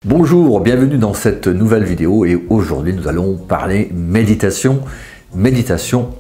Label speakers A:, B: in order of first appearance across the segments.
A: Bonjour, bienvenue dans cette nouvelle vidéo et aujourd'hui nous allons parler méditation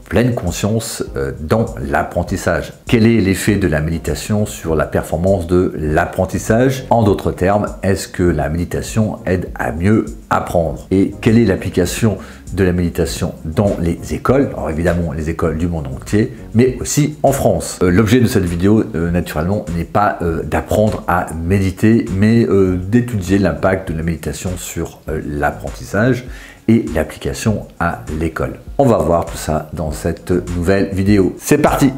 A: pleine conscience dans l'apprentissage. Quel est l'effet de la méditation sur la performance de l'apprentissage? En d'autres termes, est-ce que la méditation aide à mieux apprendre? Et quelle est l'application de la méditation dans les écoles? Alors évidemment les écoles du monde entier, mais aussi en France. L'objet de cette vidéo naturellement n'est pas d'apprendre à méditer, mais d'étudier l'impact de la méditation sur l'apprentissage et l'application à l'école. On va voir tout ça dans cette nouvelle vidéo. C'est parti!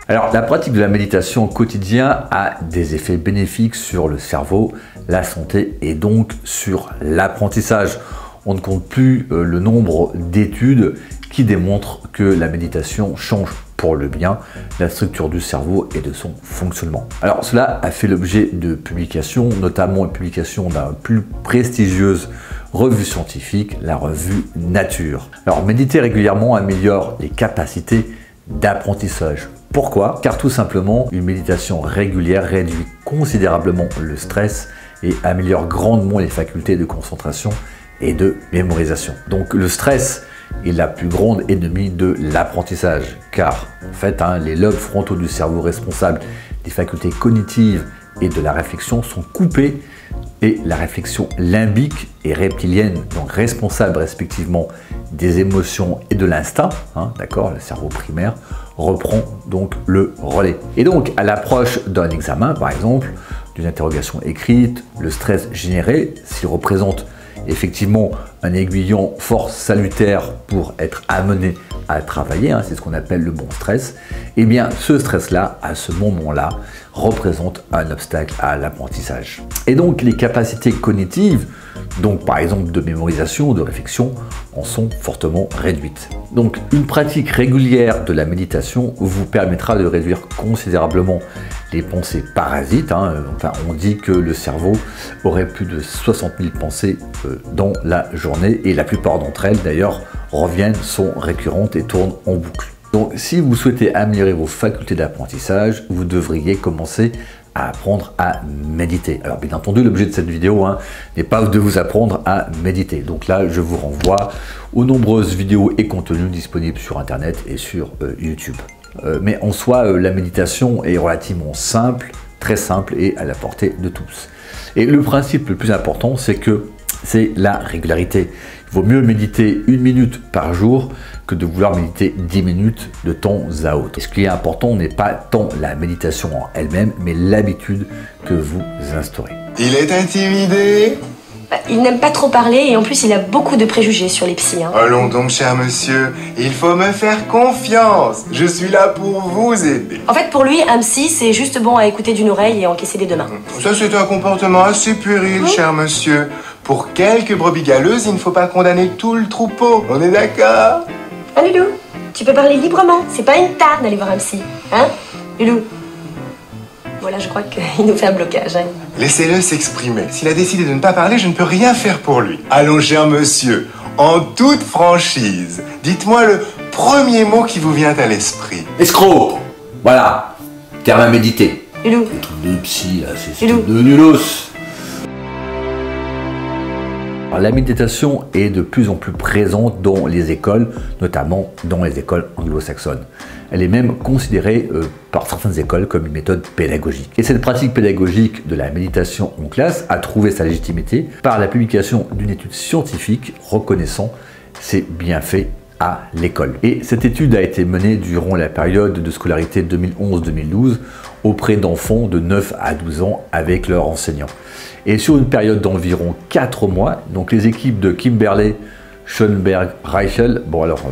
A: Alors, la pratique de la méditation au quotidien a des effets bénéfiques sur le cerveau, la santé et donc sur l'apprentissage. On ne compte plus le nombre d'études qui démontrent que la méditation change pour le bien la structure du cerveau et de son fonctionnement. Alors cela a fait l'objet de publications, notamment une publication d'un plus prestigieuse revue scientifique, la revue Nature. Alors méditer régulièrement améliore les capacités d'apprentissage. Pourquoi? Car tout simplement, une méditation régulière réduit considérablement le stress et améliore grandement les facultés de concentration et de mémorisation. Donc le stress est la plus grande ennemie de l'apprentissage, car en fait les lobes frontaux du cerveau responsables des facultés cognitives et de la réflexion sont coupés et la réflexion limbique et reptilienne, donc responsable respectivement des émotions et de l'instinct, d'accord, le cerveau primaire, reprend donc le relais. Et donc à l'approche d'un examen par exemple, d'une interrogation écrite, le stress généré, s'il représente effectivement un aiguillon fort salutaire pour être amené à travailler, c'est ce qu'on appelle le bon stress, et bien ce stress-là, à ce moment-là, représente un obstacle à l'apprentissage. Et donc les capacités cognitives, donc par exemple de mémorisation, de réflexion, en sont fortement réduites. Donc une pratique régulière de la méditation vous permettra de réduire considérablement les pensées parasites. Enfin, on dit que le cerveau aurait plus de 60 000 pensées dans la journée et la plupart d'entre elles d'ailleurs reviennent, sont récurrentes et tournent en boucle. Donc si vous souhaitez améliorer vos facultés d'apprentissage, vous devriez commencer à apprendre à méditer. Alors bien entendu, l'objet de cette vidéo n'est pas de vous apprendre à méditer. Donc là, je vous renvoie aux nombreuses vidéos et contenus disponibles sur Internet et sur YouTube. Mais en soi, la méditation est relativement simple, très simple et à la portée de tous. Et le principe le plus important, c'est la régularité. Il vaut mieux méditer 1 minute par jour que de vouloir méditer 10 minutes de temps à autre. Et ce qui est important n'est pas tant la méditation en elle-même, mais l'habitude que vous instaurez.
B: Il est intimidé.
C: Il n'aime pas trop parler et en plus il a beaucoup de préjugés sur les psys.
B: Allons donc, cher monsieur, il faut me faire confiance. Je suis là pour vous aider.
C: En fait, pour lui, un psy, c'est juste bon à écouter d'une oreille et encaisser des deux mains.
B: Ça, c'est un comportement assez puéril, cher monsieur. Pour quelques brebis galeuses, il ne faut pas condamner tout le troupeau. On est d'accord?
C: Lulou, tu peux parler librement. C'est pas une tare d'aller voir un psy. Lulou? Voilà, je crois qu'il nous fait un blocage.
B: Laissez-le s'exprimer. S'il a décidé de ne pas parler, je ne peux rien faire pour lui. Allons, cher monsieur, en toute franchise, dites-moi le premier mot qui vous vient à l'esprit.
A: Escroc! Voilà, terme à méditer.
C: Lulou.
A: Le truc de psy, là, c'est de nulos. Alors, la méditation est de plus en plus présente dans les écoles, notamment dans les écoles anglo-saxonnes. Elle est même considérée par certaines écoles comme une méthode pédagogique. Et cette pratique pédagogique de la méditation en classe a trouvé sa légitimité par la publication d'une étude scientifique reconnaissant ses bienfaits à l'école. Et cette étude a été menée durant la période de scolarité 2011-2012 auprès d'enfants de 9 à 12 ans avec leurs enseignants. Et sur une période d'environ 4 mois, donc les équipes de Kimberley, Schoenberg, Reichel, bon alors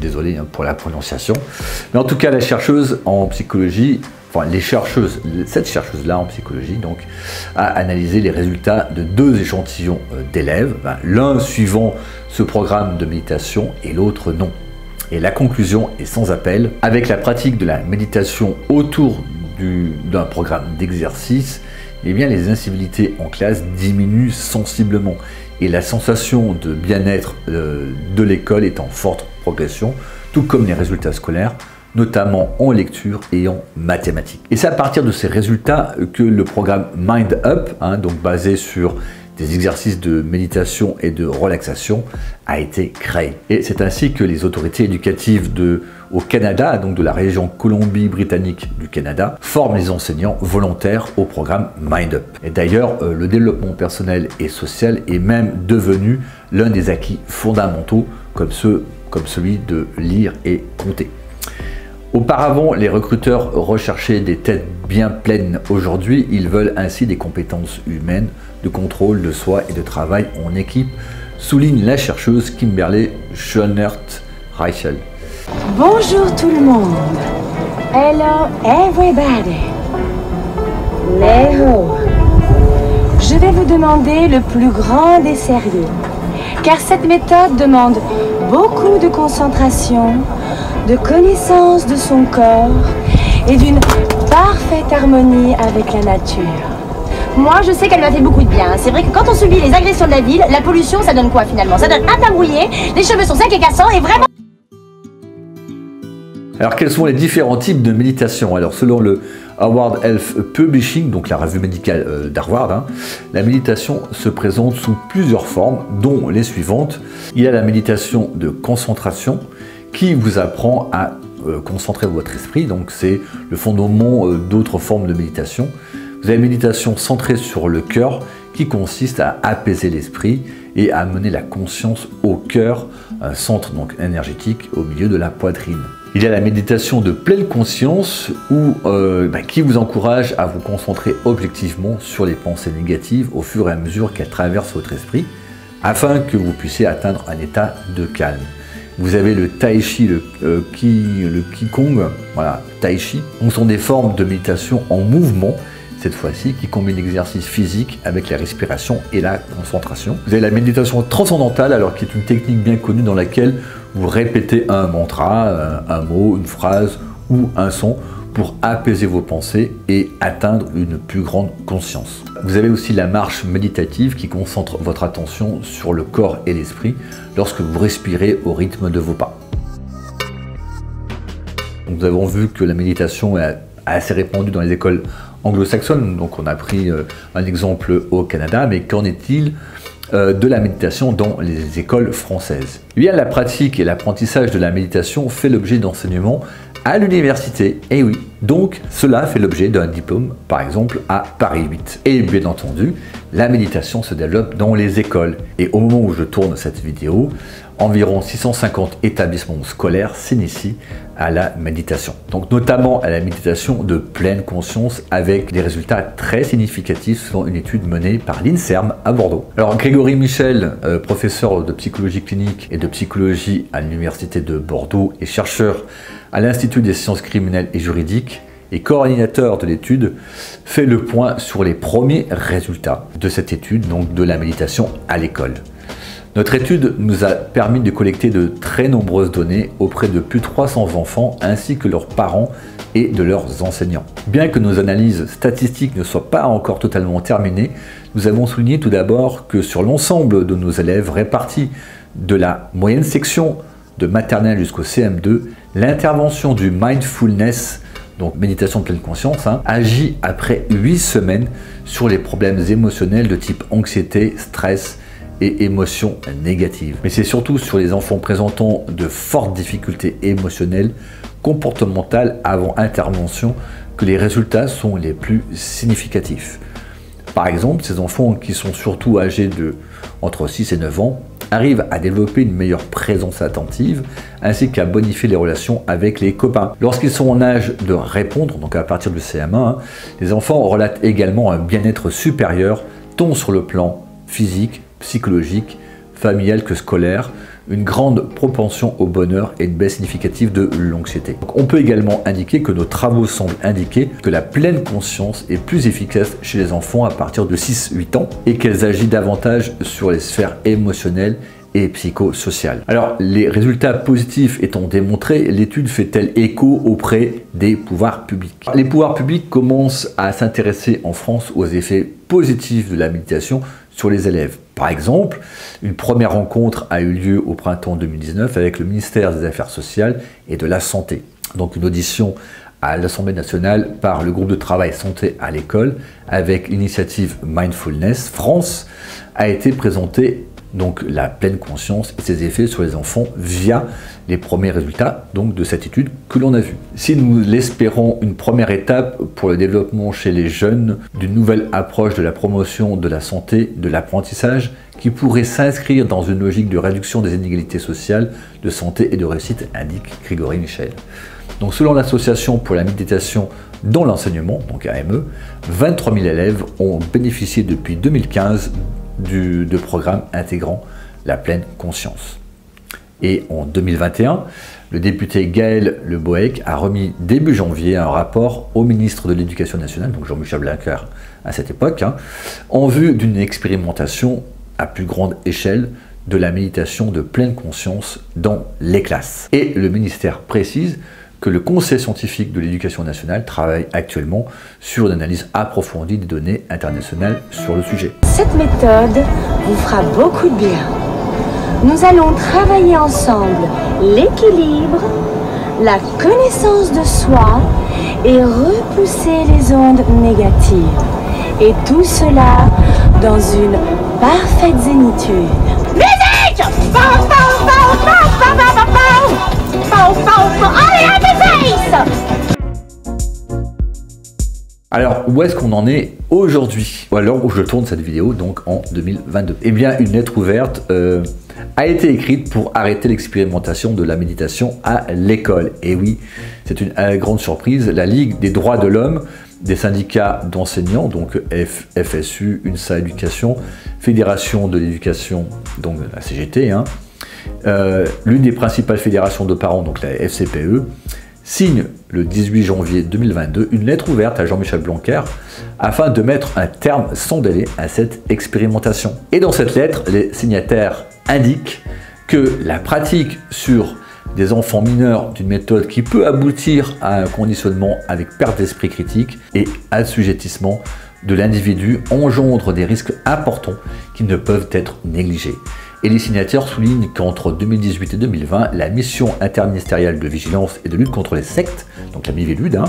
A: désolé pour la prononciation, mais en tout cas la chercheuse en psychologie, enfin cette chercheuse-là en psychologie donc, a analysé les résultats de 2 échantillons d'élèves, l'un suivant ce programme de méditation et l'autre non. Et la conclusion est sans appel, avec la pratique de la méditation autour d'un programme d'exercice, eh bien les incivilités en classe diminuent sensiblement et la sensation de bien-être de l'école est en forte progression, tout comme les résultats scolaires notamment en lecture et en mathématiques. Et c'est à partir de ces résultats que le programme Mind Up, donc basé sur des exercices de méditation et de relaxation, a été créé. Et c'est ainsi que les autorités éducatives au Canada, donc de la région Colombie-Britannique du Canada, forment les enseignants volontaires au programme Mind Up. Et d'ailleurs, le développement personnel et social est même devenu l'un des acquis fondamentaux comme celui de lire et compter. Auparavant, les recruteurs recherchaient des têtes bien pleines. Aujourd'hui, ils veulent ainsi des compétences humaines, de contrôle de soi et de travail en équipe, souligne la chercheuse Kimberly Schoenert-Reichel.
D: Bonjour tout le monde. Hello everybody. Léo. Je vais vous demander le plus grand des sérieux, car cette méthode demande beaucoup de concentration, de connaissance de son corps et d'une parfaite harmonie avec la nature.
E: Moi, je sais qu'elle m'a fait beaucoup de bien. C'est vrai que quand on subit les agressions de la ville, la pollution, ça donne quoi finalement? Ça donne un teint brouillé, les cheveux sont secs et cassants et vraiment...
A: Alors, quels sont les différents types de méditation? Alors, selon le Harvard Health Publishing, donc la revue médicale d'Harvard, la méditation se présente sous plusieurs formes, dont les suivantes. Il y a la méditation de concentration, qui vous apprend à concentrer votre esprit, donc c'est le fondement d'autres formes de méditation. Vous avez la méditation centrée sur le cœur, qui consiste à apaiser l'esprit et à amener la conscience au cœur, un centre donc énergétique au milieu de la poitrine. Il y a la méditation de pleine conscience qui vous encourage à vous concentrer objectivement sur les pensées négatives au fur et à mesure qu'elles traversent votre esprit, afin que vous puissiez atteindre un état de calme. Vous avez le Tai Chi, le Qigong, voilà, Tai Chi. Ce sont des formes de méditation en mouvement, cette fois-ci, qui combinent l'exercice physique avec la respiration et la concentration. Vous avez la méditation transcendantale, alors qui est une technique bien connue dans laquelle vous répétez un mantra, un mot, une phrase ou un son pour apaiser vos pensées et atteindre une plus grande conscience. Vous avez aussi la marche méditative qui concentre votre attention sur le corps et l'esprit lorsque vous respirez au rythme de vos pas. Donc, nous avons vu que la méditation est assez répandue dans les écoles anglo-saxonnes, donc on a pris un exemple au Canada, mais qu'en est-il de la méditation dans les écoles françaises? Eh bien, la pratique et l'apprentissage de la méditation fait l'objet d'enseignements à l'université, et oui, donc cela fait l'objet d'un diplôme, par exemple à Paris 8. Et bien entendu, la méditation se développe dans les écoles. Et au moment où je tourne cette vidéo, environ 650 établissements scolaires s'initient à la méditation. Donc notamment à la méditation de pleine conscience avec des résultats très significatifs selon une étude menée par l'INSERM à Bordeaux. Alors Grégory Michel, professeur de psychologie clinique et de psychologie à l'université de Bordeaux et chercheur à l'Institut des sciences criminelles et juridiques et coordinateur de l'étude, fait le point sur les premiers résultats de cette étude, donc de la méditation à l'école. Notre étude nous a permis de collecter de très nombreuses données auprès de plus de 300 enfants ainsi que leurs parents et de leurs enseignants. Bien que nos analyses statistiques ne soient pas encore totalement terminées, nous avons souligné tout d'abord que sur l'ensemble de nos élèves répartis de la moyenne section de maternelle jusqu'au CM2, l'intervention du mindfulness, donc méditation de pleine conscience, agit après 8 semaines sur les problèmes émotionnels de type anxiété, stress et émotions négatives. Mais c'est surtout sur les enfants présentant de fortes difficultés émotionnelles, comportementales avant intervention que les résultats sont les plus significatifs. Par exemple, ces enfants qui sont surtout âgés de entre 6 et 9 ans arrivent à développer une meilleure présence attentive ainsi qu'à bonifier les relations avec les copains. Lorsqu'ils sont en âge de répondre, donc à partir du CM1, les enfants relatent également un bien-être supérieur tant sur le plan physique, psychologique, familial que scolaire, une grande propension au bonheur et une baisse significative de l'anxiété. On peut également indiquer que nos travaux semblent indiquer que la pleine conscience est plus efficace chez les enfants à partir de 6-8 ans et qu'elles agissent davantage sur les sphères émotionnelles et psychosociales. Alors, les résultats positifs étant démontrés, l'étude fait-elle écho auprès des pouvoirs publics? Les pouvoirs publics commencent à s'intéresser en France aux effets positifs de la méditation sur les élèves. Par exemple, une première rencontre a eu lieu au printemps 2019 avec le ministère des Affaires sociales et de la Santé. donc une audition à l'Assemblée nationale par le groupe de travail santé à l'école avec l'initiative Mindfulness France a été présentée donc la pleine conscience et ses effets sur les enfants via les premiers résultats donc de cette étude que l'on a vue. Si nous l'espérons une première étape pour le développement chez les jeunes d'une nouvelle approche de la promotion de la santé, de l'apprentissage, qui pourrait s'inscrire dans une logique de réduction des inégalités sociales, de santé et de réussite, indique Grégory Michel. Donc selon l'association pour la méditation dans l'enseignement, donc AME, 23 000 élèves ont bénéficié depuis 2015 de programmes intégrant la pleine conscience. Et en 2021, le député Gaël Le Bohec a remis début janvier un rapport au ministre de l'Éducation nationale, donc Jean-Michel Blanquer à cette époque, en vue d'une expérimentation à plus grande échelle de la méditation de pleine conscience dans les classes. Et le ministère précise que le Conseil scientifique de l'éducation nationale travaille actuellement sur une analyse approfondie des données internationales sur le sujet.
D: Cette méthode vous fera beaucoup de bien. Nous allons travailler ensemble l'équilibre, la connaissance de soi et repousser les ondes négatives. Et tout cela dans une parfaite zénitude. Musique!
A: Alors, où est-ce qu'on en est aujourd'hui? Ou alors où je tourne cette vidéo, donc en 2022. Eh bien, une lettre ouverte a été écrite pour arrêter l'expérimentation de la méditation à l'école. Et oui, c'est une grande surprise. La Ligue des droits de l'homme, des syndicats d'enseignants, donc FSU, UNSA Éducation, Fédération de l'éducation, donc la CGT, l'une des principales fédérations de parents, donc la FCPE, signe le 18 janvier 2022 une lettre ouverte à Jean-Michel Blanquer afin de mettre un terme sans délai à cette expérimentation. Et dans cette lettre, les signataires indiquent que la pratique sur des enfants mineurs d'une méthode qui peut aboutir à un conditionnement avec perte d'esprit critique et assujettissement de l'individu engendre des risques importants qui ne peuvent être négligés. Et les signataires soulignent qu'entre 2018 et 2020, la mission interministérielle de vigilance et de lutte contre les sectes, donc la MIVELUD,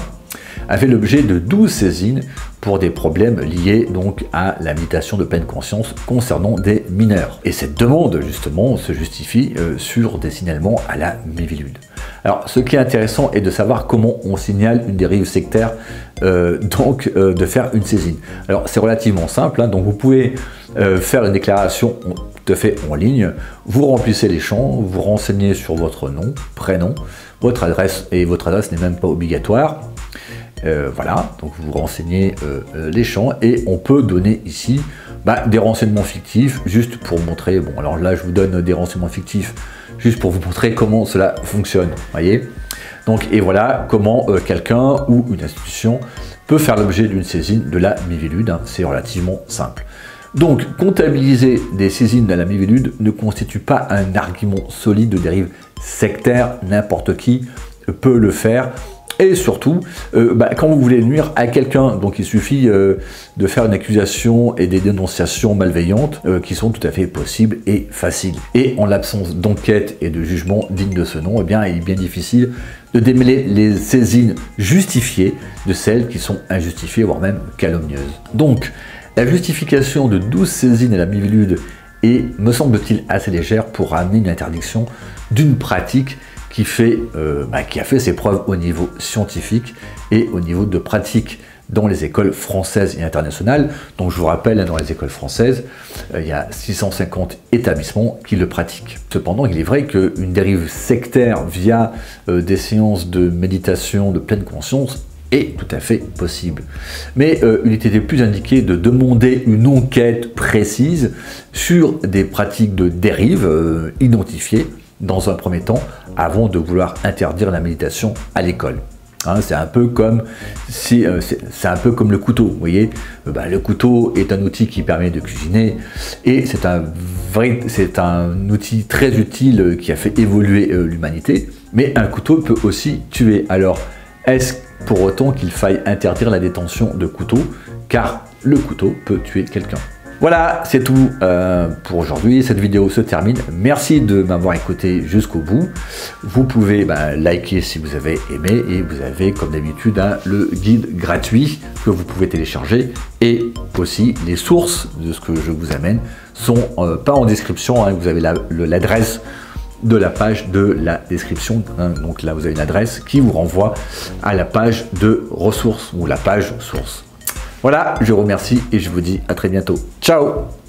A: a fait l'objet de 12 saisines pour des problèmes liés donc à la méditation de pleine conscience concernant des mineurs. Et cette demande justement se justifie sur des signalements à la MIVELUD. Alors ce qui est intéressant est de savoir comment on signale une dérive sectaire, de faire une saisine. Alors c'est relativement simple, donc vous pouvez faire une déclaration tout à fait en ligne, vous remplissez les champs, vous renseignez sur votre nom, prénom, votre adresse, et votre adresse n'est même pas obligatoire. Voilà, donc vous renseignez les champs et on peut donner ici des renseignements fictifs juste pour montrer, bon alors là je vous donne des renseignements fictifs juste pour vous montrer comment cela fonctionne, voyez. Donc et voilà comment quelqu'un ou une institution peut faire l'objet d'une saisine de la MIVELUD, c'est relativement simple. Donc comptabiliser des saisines de la MIVELUD ne constitue pas un argument solide de dérive sectaire, n'importe qui peut le faire. Et surtout, quand vous voulez nuire à quelqu'un, donc il suffit de faire une accusation et des dénonciations malveillantes qui sont tout à fait possibles et faciles. Et en l'absence d'enquête et de jugement digne de ce nom, eh bien, il est bien difficile de démêler les saisines justifiées de celles qui sont injustifiées, voire même calomnieuses. Donc, la justification de 12 saisines à la MIVELUD est, me semble-t-il, assez légère pour amener une interdiction d'une pratique qui a fait ses preuves au niveau scientifique et au niveau de pratique dans les écoles françaises et internationales. Donc je vous rappelle, dans les écoles françaises, il y a 650 établissements qui le pratiquent. Cependant, il est vrai qu'une dérive sectaire via des séances de méditation de pleine conscience est tout à fait possible. Mais il était plus indiqué de demander une enquête précise sur des pratiques de dérive identifiées dans un premier temps, avant de vouloir interdire la méditation à l'école. C'est un peu comme le couteau, vous voyez. Le couteau est un outil qui permet de cuisiner et c'est un outil très utile qui a fait évoluer l'humanité. Mais un couteau peut aussi tuer. Alors, est-ce pour autant qu'il faille interdire la détention de couteaux, car le couteau peut tuer quelqu'un? Voilà, c'est tout pour aujourd'hui. Cette vidéo se termine. Merci de m'avoir écouté jusqu'au bout. Vous pouvez liker si vous avez aimé et vous avez comme d'habitude le guide gratuit que vous pouvez télécharger et aussi les sources de ce que je vous amène sont pas en description. Vous avez l'adresse de la page de la description. Donc là, vous avez une adresse qui vous renvoie à la page de ressources ou la page source. Voilà, je vous remercie et je vous dis à très bientôt. Ciao!